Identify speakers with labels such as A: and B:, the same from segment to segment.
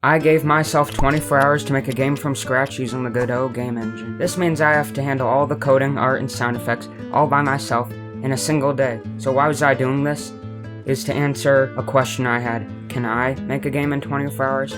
A: I gave myself 24 hours to make a game from scratch using the Godot game engine. This means I have to handle all the coding, art, and sound effects all by myself in a single day. So why was I doing this? Is to answer a question I had. Can I make a game in 24 hours?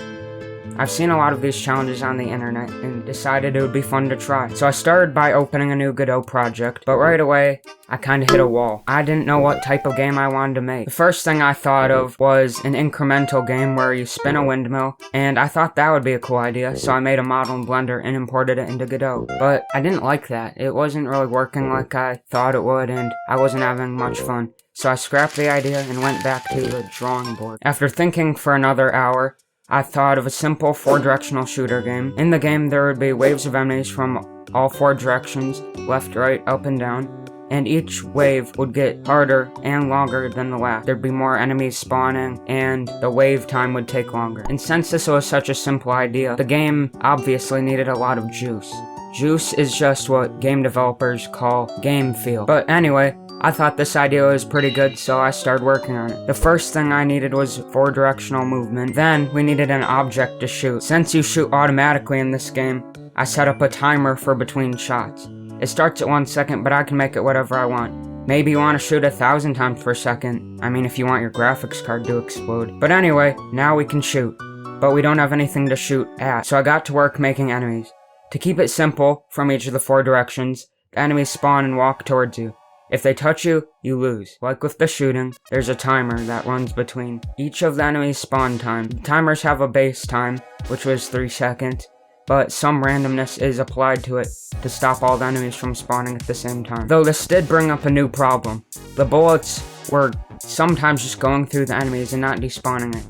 A: I've seen a lot of these challenges on the internet and decided it would be fun to try. So I started by opening a new Godot project, but right away, I kinda hit a wall. I didn't know what type of game I wanted to make. The first thing I thought of was an incremental game where you spin a windmill, and I thought that would be a cool idea, so I made a model in Blender and imported it into Godot. But I didn't like that. It wasn't really working like I thought it would, and I wasn't having much fun. So I scrapped the idea and went back to the drawing board. After thinking for another hour, I thought of a simple 4-directional shooter game. In the game, there would be waves of enemies from all 4 directions, left, right, up, and down, and each wave would get harder and longer than the last. There'd be more enemies spawning, and the wave time would take longer. And since this was such a simple idea, the game obviously needed a lot of juice. Juice is just what game developers call game feel. But anyway, I thought this idea was pretty good, so I started working on it. The first thing I needed was 4-directional movement. Then, we needed an object to shoot. Since you shoot automatically in this game, I set up a timer for between shots. It starts at 1 second, but I can make it whatever I want. Maybe you want to shoot 1,000 times per second. I mean, if you want your graphics card to explode. But anyway, now we can shoot. But we don't have anything to shoot at, so I got to work making enemies. To keep it simple, from each of the 4 directions, the enemies spawn and walk towards you. If they touch you, you lose. Like with the shooting, there's a timer that runs between each of the enemies' spawn time. The timers have a base time, which was 3 seconds, but some randomness is applied to it to stop all the enemies from spawning at the same time. Though this did bring up a new problem. The bullets were sometimes just going through the enemies and not despawning it.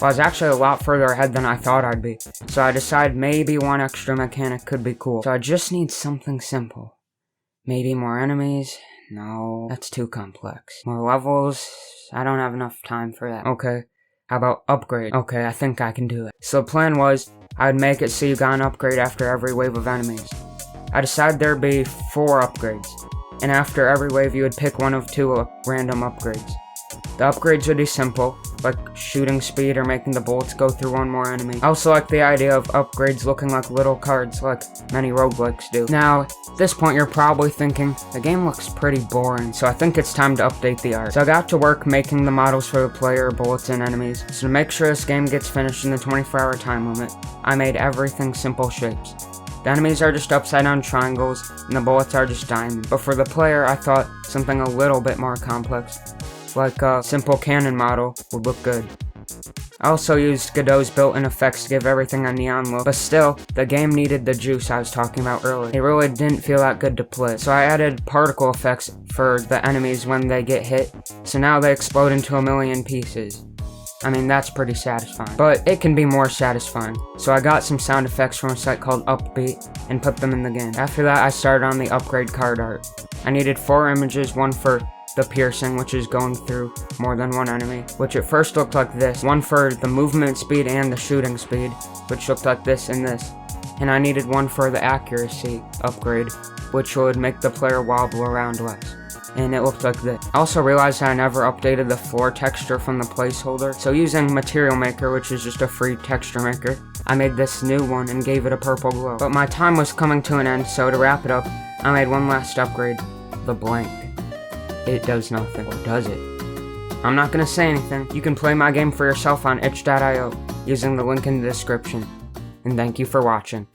A: Well, I was actually a lot further ahead than I thought I'd be, so I decided maybe one extra mechanic could be cool. So I just need something simple. Maybe more enemies? No, that's too complex. More levels? I don't have enough time for that. Okay, how about upgrade? Okay, I think I can do it. So the plan was, I'd make it so you got an upgrade after every wave of enemies. I decided there'd be 4 upgrades, and after every wave you would pick one of 2 random upgrades. The upgrades would be simple, like shooting speed or making the bullets go through one more enemy. I also like the idea of upgrades looking like little cards like many roguelikes do. Now, at this point you're probably thinking, the game looks pretty boring, so I think it's time to update the art. So I got to work making the models for the player, bullets, and enemies. So to make sure this game gets finished in the 24-hour time limit, I made everything simple shapes. The enemies are just upside down triangles, and the bullets are just diamonds. But for the player, I thought something a little bit more complex, like a simple cannon model, would look good. I also used Godot's built-in effects to give everything a neon look, but still, the game needed the juice I was talking about earlier. It really didn't feel that good to play. So I added particle effects for the enemies when they get hit, so now they explode into a million pieces. I mean, that's pretty satisfying. But it can be more satisfying. So I got some sound effects from a site called Upbeat and put them in the game. After that, I started on the upgrade card art. I needed 4 images, one for the piercing, which is going through more than one enemy, which at first looked like this, one for the movement speed and the shooting speed, which looked like this and this, and I needed one for the accuracy upgrade, which would make the player wobble around less, and it looked like this. I also realized I never updated the floor texture from the placeholder, so using Material Maker, which is just a free texture maker, I made this new one and gave it a purple glow. But my time was coming to an end, so to wrap it up, I made one last upgrade, the blank. It does nothing, or does it? I'm not gonna say anything. You can play my game for yourself on itch.io using the link in the description. And thank you for watching.